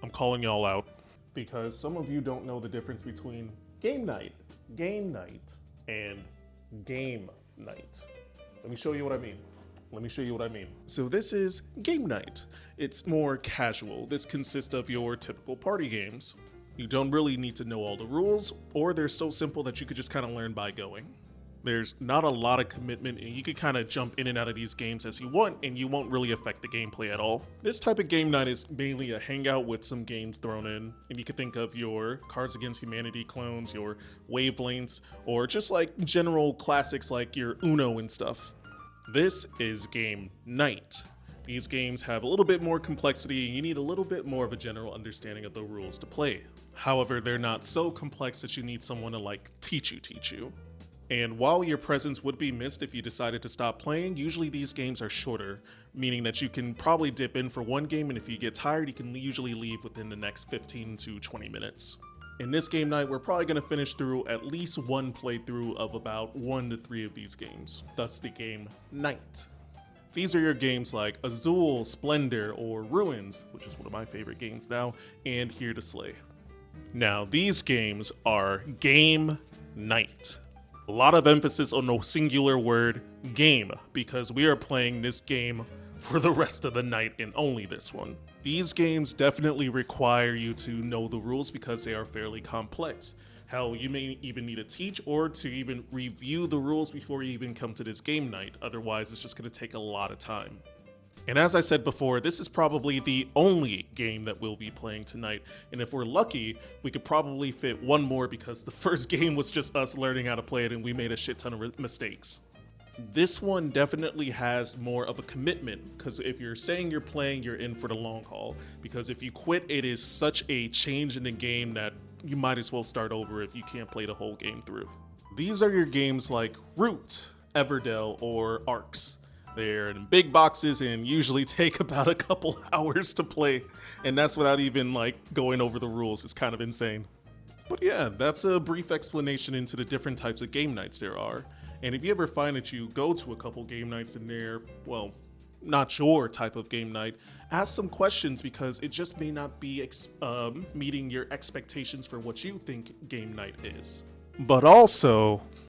I'm calling y'all out because some of you don't know the difference between game night, and game night. Let me show you what I mean. So this is game night. It's more casual. This consists of your typical party games. You don't really need to know all the rules, or they're so simple that you could just kind of learn by going. There's not a lot of commitment, and you can kind of jump in and out of these games as you want, and you won't really affect the gameplay at all. This type of game night is mainly a hangout with some games thrown in, and you can think of your Cards Against Humanity clones, your Wavelengths, or just like general classics like your Uno and stuff. This is game night. These games have a little bit more complexity, and you need a little bit more of a general understanding of the rules to play. However, they're not so complex that you need someone to like teach you. And while your presence would be missed if you decided to stop playing, usually these games are shorter, meaning that you can probably dip in for one game, and if you get tired, you can usually leave within the next 15 to 20 minutes. In this game night, we're probably going to finish through at least one playthrough of about 1 to 3 of these games, thus the game night. These are your games like Azul, Splendor, or Ruins, which is one of my favorite games now, and Here to Slay. Now, these games are game night. A lot of emphasis on the singular word game, because we are playing this game for the rest of the night and only this one. These games definitely require you to know the rules because they are fairly complex. Hell, you may even need to teach or to even review the rules before you even come to this game night, otherwise it's just going to take a lot of time. And as I said before, this is probably the only game that we'll be playing tonight, and if we're lucky, we could probably fit one more because the first game was just us learning how to play it and we made a shit ton of mistakes. This one definitely has more of a commitment, because if you're saying you're playing, you're in for the long haul, because if you quit, it is such a change in the game that you might as well start over if you can't play the whole game through. These are your games like Root, Everdell, or Arcs. They're in big boxes and usually take about a couple hours to play, and that's without even like going over the rules. It's kind of insane. But yeah, that's a brief explanation into the different types of game nights there are. And if you ever find that you go to a couple game nights and they're, well, not your type of game night, ask some questions because it just may not be meeting your expectations for what you think game night is. But also,